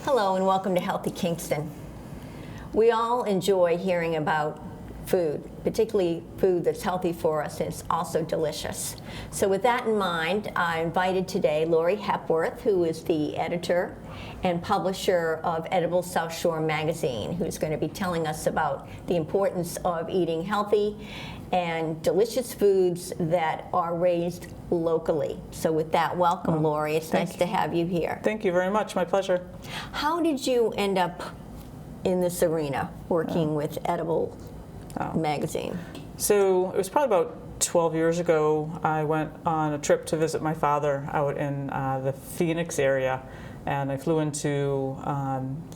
Hello and welcome to Healthy Kingston. We all enjoy hearing about food, particularly food that's healthy for us and it's also delicious. So with that in mind, I invited today Laurie Hepworth, who is the editor and publisher of Edible South Shore magazine, who's going to be telling us about the importance of eating healthy and delicious foods that are raised locally. So with that, welcome, Laurie. It's nice to have you here. Thank you very much. My pleasure. How did you end up in this arena working with Edible magazine? So it was probably about 12 years ago. I went on a trip to visit my father out in the Phoenix area. And I flew into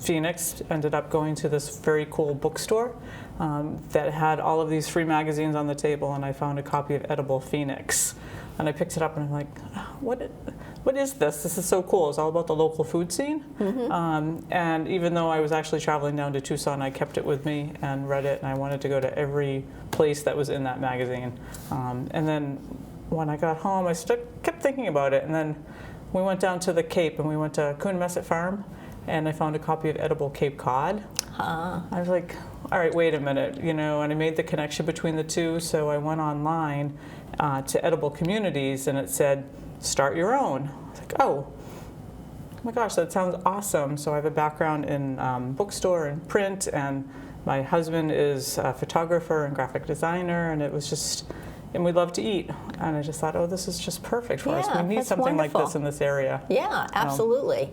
Phoenix, ended up going to this very cool bookstore that had all of these free magazines on the table, and I found a copy of Edible Phoenix. And I picked it up and I'm like, what is this? This is so cool. It's all about the local food scene. And even though I was actually traveling down to Tucson, I kept it with me and read it, and I wanted to go to every place that was in that magazine. And then when I got home, I kept thinking about it, and then we went down to the Cape and we went to Coonamessett Farm, and I found a copy of Edible Cape Cod. I was like, all right, wait a minute, and I made the connection between the two, so I went online to Edible Communities, and it said, start your own. I was like, oh my gosh, that sounds awesome. So I have a background in bookstore and print, and my husband is a photographer and graphic designer, and it was just, and we love to eat. And I just thought, oh, this is just perfect for us. We need something like this in this area. Yeah, absolutely.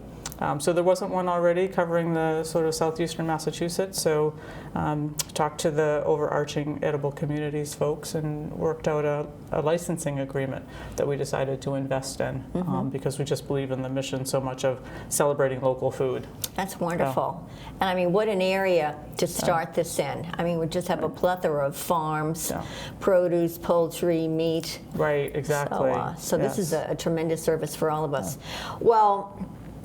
So there wasn't one already covering the sort of southeastern Massachusetts, so talked to the overarching Edible Communities folks and worked out a licensing agreement that we decided to invest in because we just believe in the mission so much of celebrating local food. That's wonderful. And I mean, what an area to start this in. I mean, we just have a plethora of farms, produce, poultry, meat. Right, exactly. So this is a tremendous service for all of us. Well,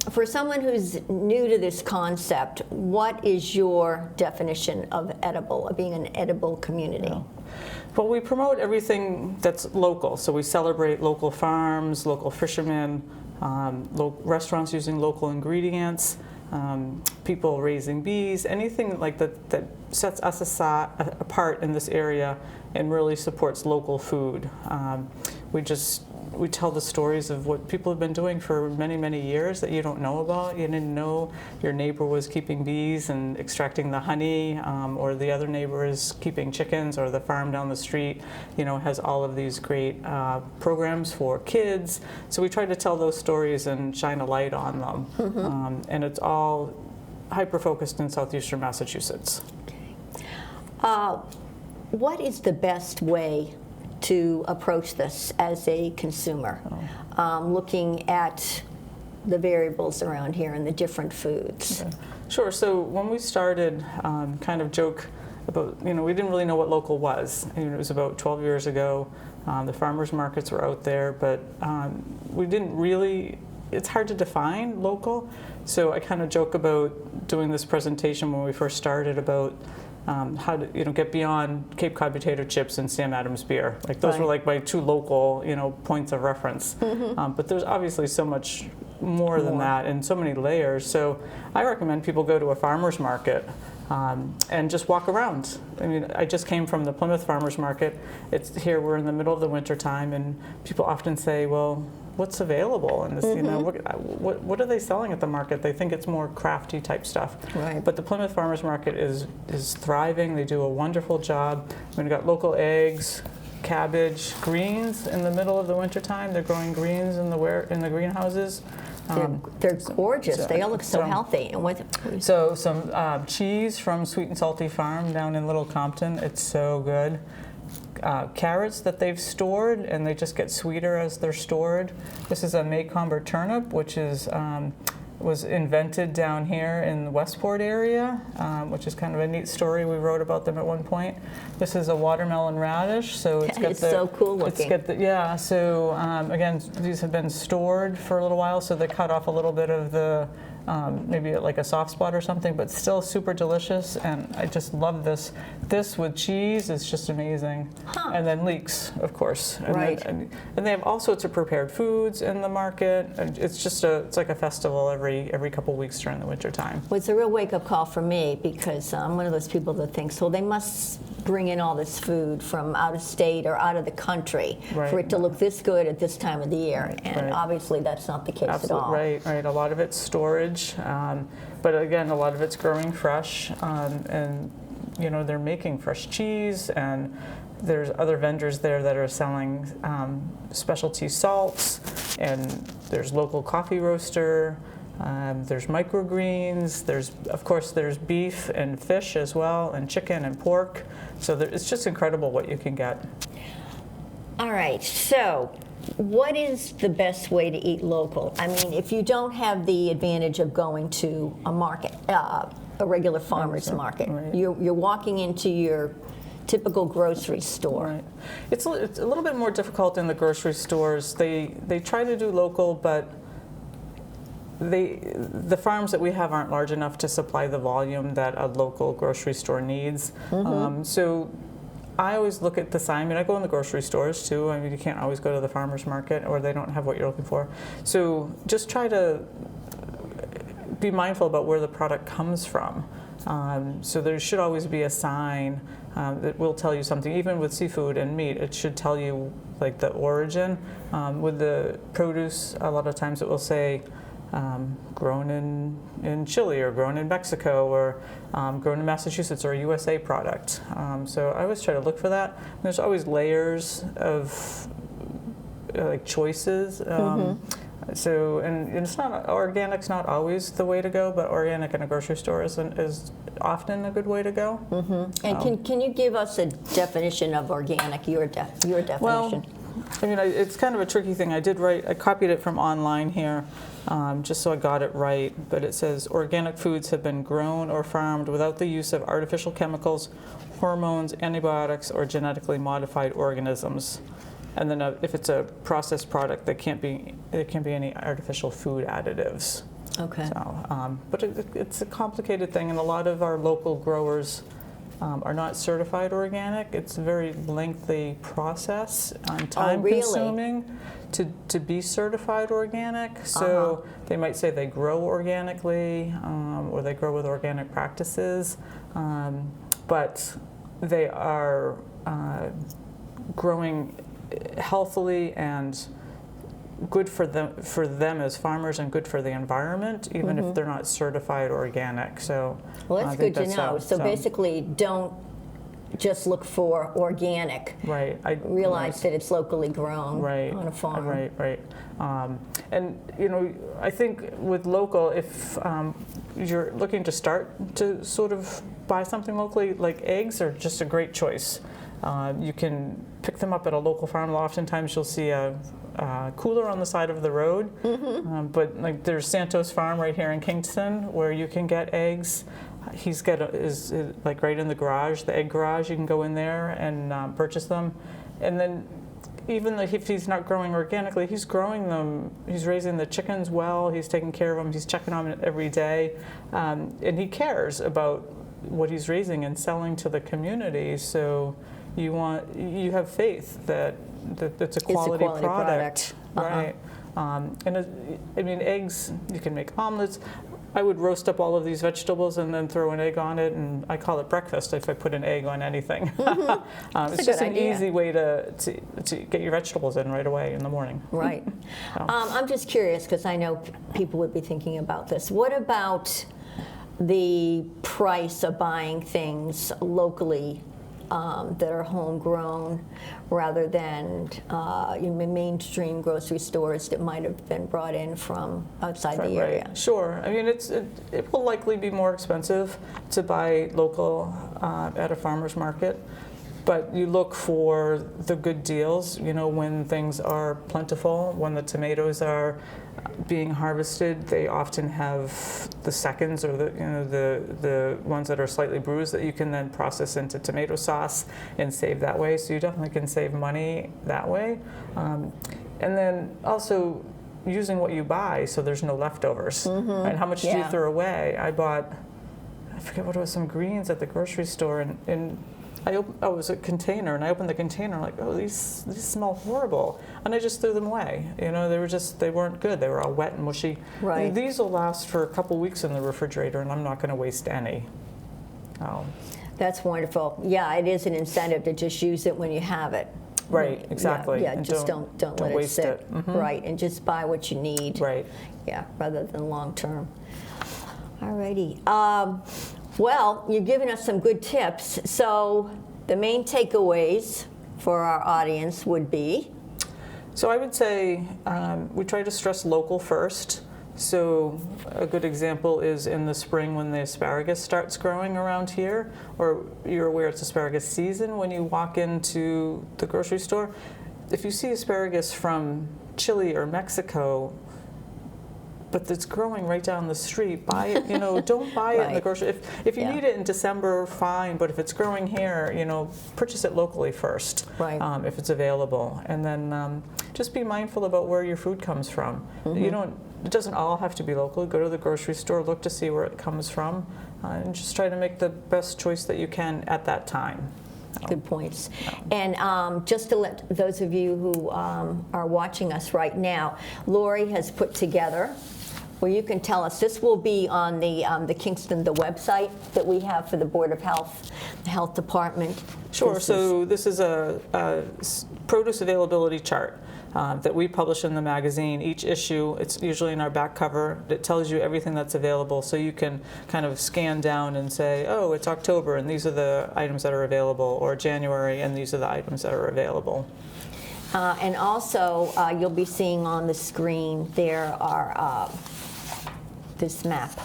for someone who's new to this concept, what is your definition of edible, of being an edible community? Well, we promote everything that's local. So we celebrate local farms, local fishermen, restaurants using local ingredients, people raising bees, anything like that sets us apart in this area and really supports local food. We tell the stories of what people have been doing for many, many years that you don't know about. You didn't know your neighbor was keeping bees and extracting the honey, or the other neighbor is keeping chickens, or the farm down the street, has all of these great programs for kids. So we try to tell those stories and shine a light on them. And it's all hyper-focused in southeastern Massachusetts. What is the best way to approach this as a consumer, looking at the variables around here and the different foods? Okay. Sure. So when we started, kind of joke about, we didn't really know what local was. It was about 12 years ago. The farmers markets were out there, but we didn't really, it's hard to define local. So I kind of joke about doing this presentation when we first started about how to get beyond Cape Cod potato chips and Sam Adams beer. Like those were like my two local points of reference. But there's obviously so much more than that and so many layers. So I recommend people go to a farmer's market and just walk around. I mean, I just came from the Plymouth Farmers Market. It's here, we're in the middle of the winter time, and people often say, well, what's available in this, what are they selling at the market? They think it's more crafty type stuff. Right. But the Plymouth Farmers Market is thriving. They do a wonderful job. We've got local eggs, cabbage, greens in the middle of the winter time. They're growing greens in the greenhouses. They're gorgeous. They all look so healthy. And so some cheese from Sweet and Salty Farm down in Little Compton. It's so good. Carrots that they've stored, and they just get sweeter as they're stored. This is a Maycomber turnip, which is was invented down here in the Westport area, which is kind of a neat story. We wrote about them at one point. This is a watermelon radish, so it's so cool looking. So again, these have been stored for a little while, so they cut off a little bit of the maybe like a soft spot or something, but still super delicious. And I just love this. This with cheese is just amazing. And then leeks, of course. And Right. then, and they have all sorts of prepared foods in the market. And it's like a festival every couple weeks during the winter time. Well, it's a real wake-up call for me because I'm one of those people that thinks, well, they must bring in all this food from out of state or out of the country Right. for it to look this good at this time of the year. And Right. obviously that's not the case Absolutely, at all. right. A lot of it's storage, but again, a lot of it's growing fresh, and they're making fresh cheese, and there's other vendors there that are selling specialty salts, and there's local coffee roaster. There's microgreens. Of course, there's beef and fish as well, and chicken and pork. So it's just incredible what you can get. All right, so what is the best way to eat local? I mean, if you don't have the advantage of going to a market, a regular farmer's market, right. you're walking into your typical grocery store. Right. It's a little bit more difficult in the grocery stores. They try to do local, but the farms that we have aren't large enough to supply the volume that a local grocery store needs. So I always look at the sign. I mean, I go in the grocery stores too. I mean, you can't always go to the farmer's market or they don't have what you're looking for. So just try to be mindful about where the product comes from. So there should always be a sign that will tell you something. Even with seafood and meat, it should tell you like the origin. With the produce, a lot of times it will say grown in Chile or grown in Mexico or grown in Massachusetts or a USA product. So I always try to look for that. And there's always layers of like choices. So and it's not organic's not always the way to go, but organic in a grocery store is often a good way to go. And can you give us a definition of organic? Your definition. Well, I mean, it's kind of a tricky thing. I copied it from online here, just so I got it right. But it says organic foods have been grown or farmed without the use of artificial chemicals, hormones, antibiotics, or genetically modified organisms. And then if it's a processed product, there can't be any artificial food additives. Okay. So, but it's a complicated thing, and a lot of our local growers are not certified organic. It's a very lengthy process and time-consuming to be certified organic. So they might say they grow organically or they grow with organic practices, but they are growing healthily and good for them as farmers and good for the environment, even if they're not certified organic. So well, that's good to know. So basically, don't just look for organic. Right. Realize that it's locally grown on a farm. Right. And I think with local, if you're looking to start to sort of buy something locally, like eggs are just a great choice. You can pick them up at a local farm. Oftentimes you'll see a cooler on the side of the road, but like there's Santos Farm right here in Kingston where you can get eggs. He's got is like right in the garage, the egg garage. You can go in there and purchase them, and then even if he's not growing organically, he's growing them. He's raising the chickens well. He's taking care of them. He's checking on them every day, and he cares about what he's raising and selling to the community. So you have faith that it's a quality product. Right? And I mean, eggs. You can make omelets. I would roast up all of these vegetables and then throw an egg on it, and I call it breakfast if I put an egg on anything. It's just an easy way to get your vegetables in right away in the morning. Right. I'm just curious because I know people would be thinking about this. What about the price of buying things locally that are homegrown rather than mainstream grocery stores that might have been brought in from outside the area? Right. Sure. I mean, it will likely be more expensive to buy local at a farmer's market, but you look for the good deals, when things are plentiful, when the tomatoes are being harvested. They often have the seconds or the ones that are slightly bruised that you can then process into tomato sauce and save that way. So you definitely can save money that way. And then also using what you buy so there's no leftovers. And how much do you Yeah. throw away? I bought, I forget what it was, some greens at the grocery store, and it was a container, and I opened the container, like, oh, these smell horrible, and I just threw them away. You know, they weren't good. They were all wet and mushy. Right. And these will last for a couple weeks in the refrigerator, and I'm not going to waste any. That's wonderful. Yeah, it is an incentive to just use it when you have it. Right, exactly. Yeah, And just don't let it waste sit. it. Right, and just buy what you need. Right. Yeah, rather than long term. Alrighty. Well, you've given us some good tips. So the main takeaways for our audience would be? So I would say we try to stress local first. So a good example is in the spring when the asparagus starts growing around here, or you're aware it's asparagus season when you walk into the grocery store. If you see asparagus from Chile or Mexico, but it's growing right down the street, buy it, you know, don't buy it in the grocery. If you need it in December, fine, but if it's growing here, you know, purchase it locally first, if it's available. And then just be mindful about where your food comes from. It doesn't all have to be local. Go to the grocery store, look to see where it comes from, and just try to make the best choice that you can at that time. Good points. And just to let those of you who are watching us right now, Laurie has put together, where you can tell us, this will be on the Kingston, the website that we have for the Board of Health, the Health Department. Sure, this is a produce availability chart that we publish in the magazine. Each issue, it's usually in our back cover, it tells you everything that's available, so you can kind of scan down and say, oh, it's October and these are the items that are available, or January and these are the items that are available. And also, you'll be seeing on the screen there are this map.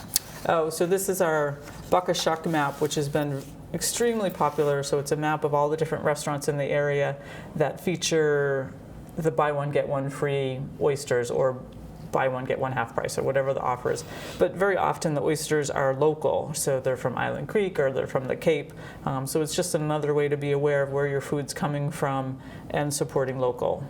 Oh, so this is our Buck-a-Shuck map, which has been extremely popular. So it's a map of all the different restaurants in the area that feature the buy one, get one free oysters, or buy one, get one half price, or whatever the offer is. But very often the oysters are local, so they're from Island Creek or they're from the Cape. So it's just another way to be aware of where your food's coming from and supporting local.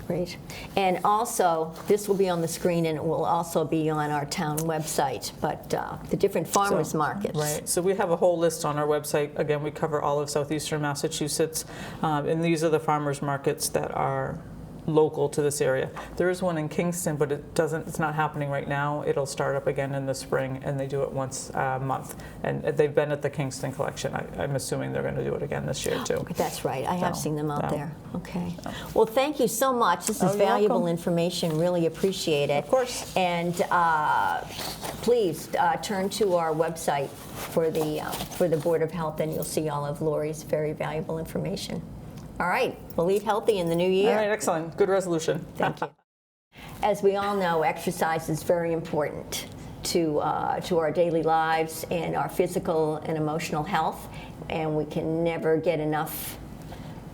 Great. And also, this will be on the screen, and it will also be on our town website, but the different farmers markets. Right. So we have a whole list on our website. Again, we cover all of southeastern Massachusetts, and these are the farmers markets that are local to this area. There is one in Kingston, but it's not happening right now. It'll start up again in the spring, and they do it once a month. And they've been at the Kingston collection. I'm assuming they're going to do it again this year too. That's right. I have seen them out there. Okay. Well, thank you so much. This is valuable information. Really appreciate it. Of course. And please turn to our website for the Board of Health, and you'll see all of Laurie's very valuable information. All right, we'll eat healthy in the new year. All right, excellent. Good resolution. Thank you. As we all know, exercise is very important to our daily lives and our physical and emotional health, and we can never get enough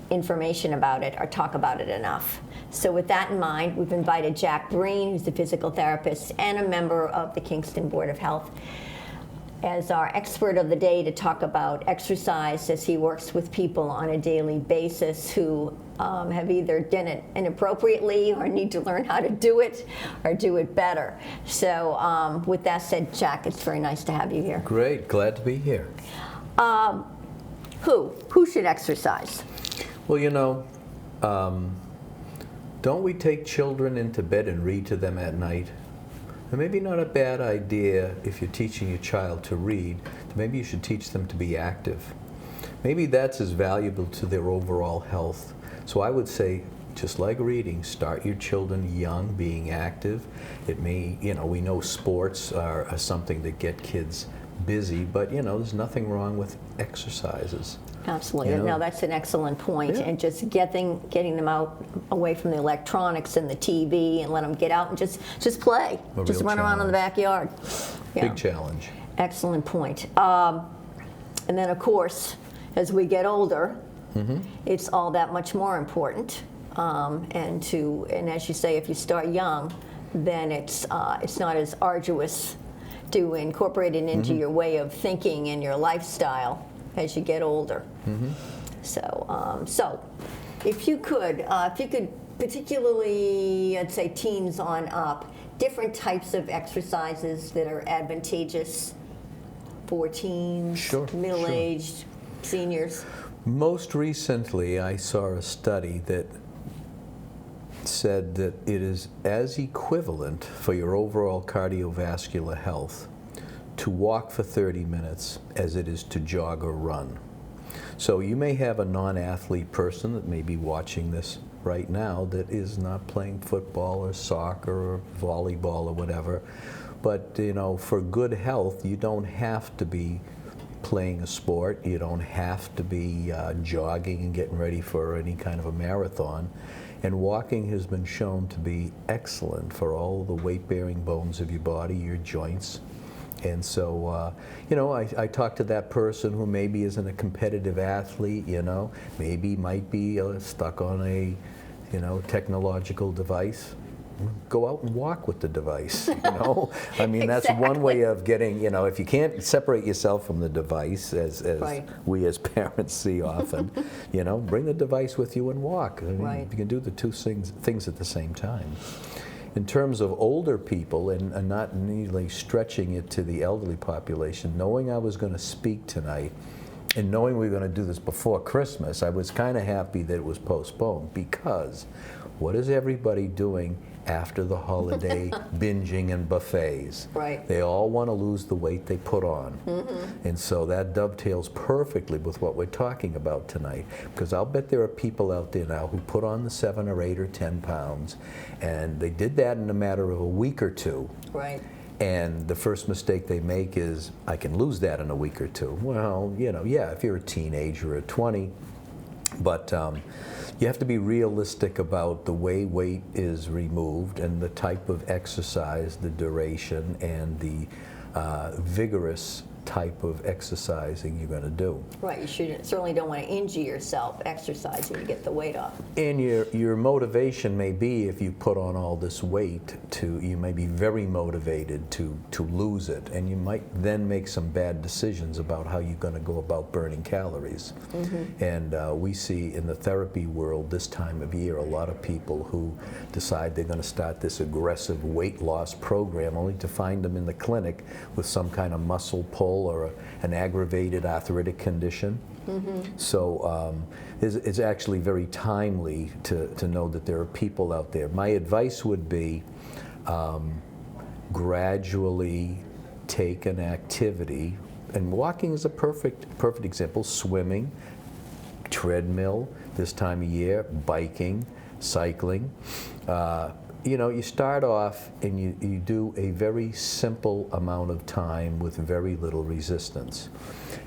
information about it or talk about it enough. So with that in mind, we've invited Jack Breen, who's a physical therapist and a member of the Kingston Board of Health, as our expert of the day to talk about exercise, as he works with people on a daily basis who have either done it inappropriately or need to learn how to do it or do it better. So with that said, Jack, it's very nice to have you here. Great, glad to be here. Who should exercise? Well, you know, don't we take children into bed and read to them at night? And maybe not a bad idea if you're teaching your child to read, maybe you should teach them to be active. Maybe that's as valuable to their overall health. So I would say, just like reading, start your children young, being active. It may, you know, we know sports are something that get kids busy, but you know, there's nothing wrong with exercises. Absolutely. You know? No, that's an excellent point. Yeah. And just getting them out away from the electronics and the TV, and let them get out and just play. Just run around in the backyard. Yeah. Big challenge. Excellent point. And then, of course, as we get older, it's all that much more important. And as you say, if you start young, then it's not as arduous to incorporate it into your way of thinking and your lifestyle as you get older. So if you could particularly, I'd say teens on up, different types of exercises that are advantageous for teens, Sure, middle-aged, seniors? Most recently, I saw a study that said that it is as equivalent for your overall cardiovascular health to walk for 30 minutes as it is to jog or run. So you may have a non-athlete person that may be watching this right now that is not playing football or soccer or volleyball or whatever, but you know, for good health, you don't have to be playing a sport. You don't have to be jogging and getting ready for any kind of a marathon. And walking has been shown to be excellent for all the weight-bearing bones of your body, your joints. And so, you know, I talked to that person who maybe isn't a competitive athlete, you know, maybe might be stuck on a, you know, technological device. Go out and walk with the device, you know. I mean, that's one way of getting, you know, if you can't separate yourself from the device, as Right. we as parents see often, you know, bring the device with you and walk. I mean, Right. you can do the two things at the same time. In terms of older people, and not nearly stretching it to the elderly population, knowing I was going to speak tonight, and knowing we were going to do this before Christmas, I was kind of happy that it was postponed, because what is everybody doing after the holiday binging and buffets? Right. They all want to lose the weight they put on. And so that dovetails perfectly with what we're talking about tonight, because I'll bet there are people out there now who put on the 7 or 8 or 10 pounds, and they did that in a matter of a week or two. Right. And the first mistake they make is, I can lose that in a week or two. Well, you know, yeah, if you're a teenager or 20, but you have to be realistic about the way weight is removed and the type of exercise, the duration, and the vigorous type of exercising you're going to do. Right, you certainly don't want to injure yourself exercising to get the weight off. And your motivation may be, if you put on all this weight, you may be very motivated to lose it, and you might then make some bad decisions about how you're going to go about burning calories. And we see in the therapy world this time of year a lot of people who decide they're going to start this aggressive weight loss program, only to find them in the clinic with some kind of muscle pull or an aggravated arthritic condition. So it's actually very timely to know that there are people out there. My advice would be gradually take an activity, and walking is a perfect example. Swimming, treadmill this time of year, biking, cycling. You know, you start off and you do a very simple amount of time with very little resistance.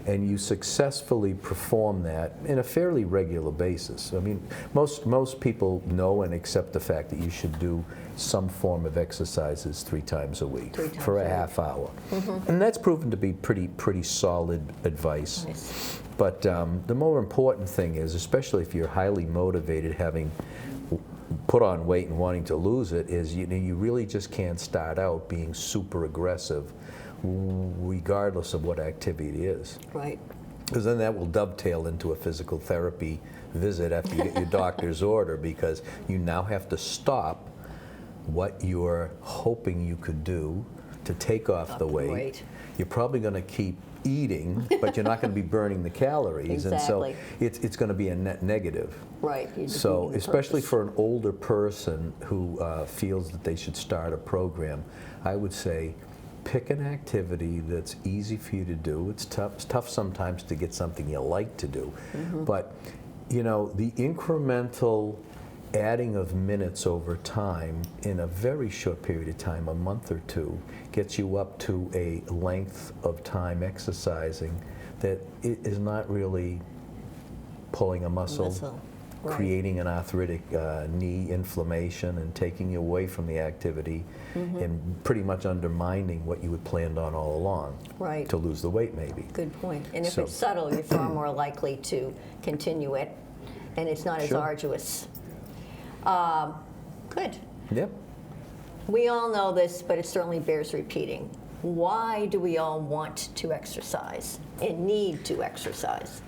And you successfully perform that in a fairly regular basis. I mean, most people know and accept the fact that you should do some form of exercises 3 times a week for a half hour. And that's proven to be pretty solid advice. Nice. But the more important thing is, especially if you're highly motivated, having put on weight and wanting to lose it, is you really just can't start out being super aggressive regardless of what activity it is. Right. Because then that will dovetail into a physical therapy visit after you get your doctor's order, because you now have to stop what you're hoping you could do to take off the weight. You're probably going to keep eating, but you're not going to be burning the calories. Exactly. And so it's going to be a net negative. Right. So especially for an older person who feels that they should start a program, I would say pick an activity that's easy for you to do. It's tough sometimes to get something you like to do. But you know, the incremental adding of minutes over time in a very short period of time, a month or two, gets you up to a length of time exercising that is not really pulling a muscle. Right. Creating an arthritic knee inflammation and taking you away from the activity, and pretty much undermining what you had planned on all along. Right. To lose the weight, maybe. Good point. And if So- it's subtle, you're far more likely to continue it, and it's not as Sure. arduous. Good. Yep. We all know this, but it certainly bears repeating. Why do we all want to exercise and need to exercise?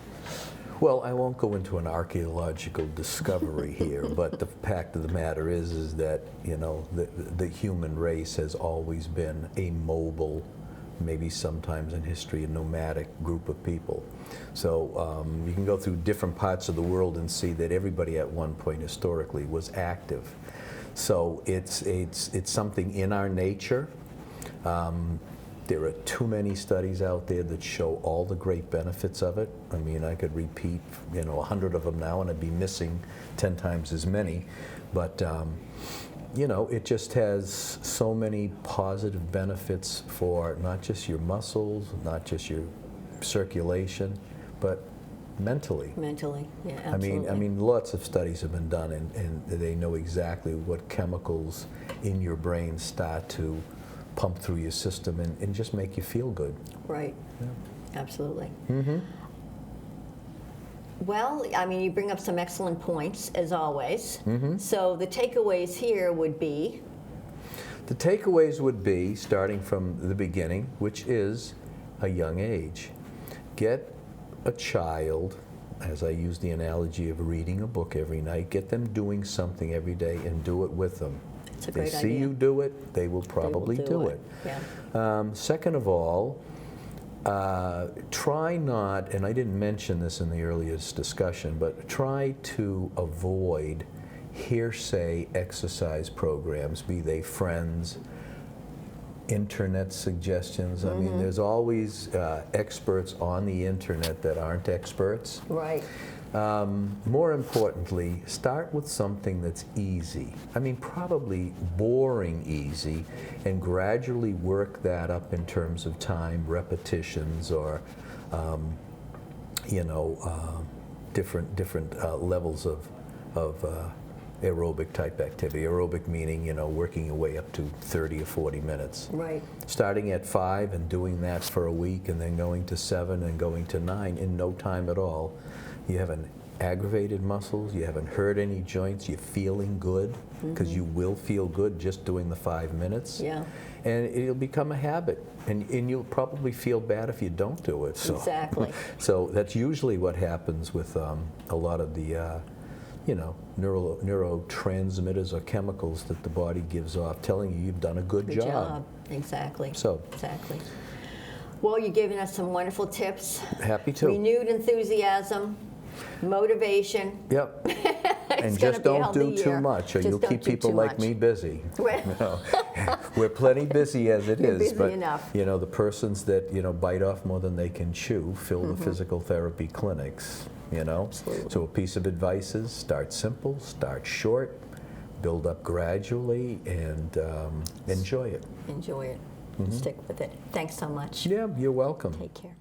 Well, I won't go into an archaeological discovery here, but the fact of the matter is that, you know, the human race has always been a mobile, maybe sometimes in history a nomadic group of people. So you can go through different parts of the world and see that everybody at one point historically was active. So it's something in our nature. There are too many studies out there that show all the great benefits of it. I mean, I could repeat, you know, 100 of them now, and I'd be missing 10 times as many. But you know, it just has so many positive benefits for not just your muscles, not just your circulation, but mentally. Mentally, yeah, absolutely. I mean, lots of studies have been done, and they know exactly what chemicals in your brain start to pump through your system and just make you feel good. Right. Yeah. Absolutely. Mm-hmm. Well, I mean, you bring up some excellent points, as always. Mm-hmm. So the takeaways here would be? The takeaways would be, starting from the beginning, which is a young age. Get a child, as I use the analogy of reading a book every night, get them doing something every day and do it with them. It's a They great see idea. you do it, they will probably do it. Yeah. Second of all, try not, and I didn't mention this in the earliest discussion, but try to avoid hearsay exercise programs, be they friends, internet suggestions. I mean, there's always experts on the internet that aren't experts. Right. More importantly, start with something that's easy. I mean, probably boring easy, and gradually work that up in terms of time, repetitions, or you know, different levels of aerobic type activity. Aerobic meaning, you know, working your way up to 30 or 40 minutes. Right. Starting at 5 and doing that for a week, and then going to 7 and going to 9 in no time at all. You haven't aggravated muscles, you haven't hurt any joints, you're feeling good, because you will feel good just doing the 5 minutes. Yeah. And it'll become a habit, and you'll probably feel bad if you don't do it. So, Exactly. So that's usually what happens with a lot of the you know, neurotransmitters or chemicals that the body gives off, telling you you've done a good job. Exactly. So. Exactly. Well, you've given us some wonderful tips. Happy to. Renewed enthusiasm, motivation. Yep. And gonna just be a don't healthy do year. too much, or Just you'll don't keep do people too like much. me busy. Right. You know, we're plenty busy as it You're is, busy but enough. you know, the persons that, you know, bite off more than they can chew fill the physical therapy clinics. You know, Absolutely. so a piece of advice is start simple, start short, build up gradually, and enjoy it. Enjoy it. Stick with it. Thanks so much. Yeah, you're welcome. Take care.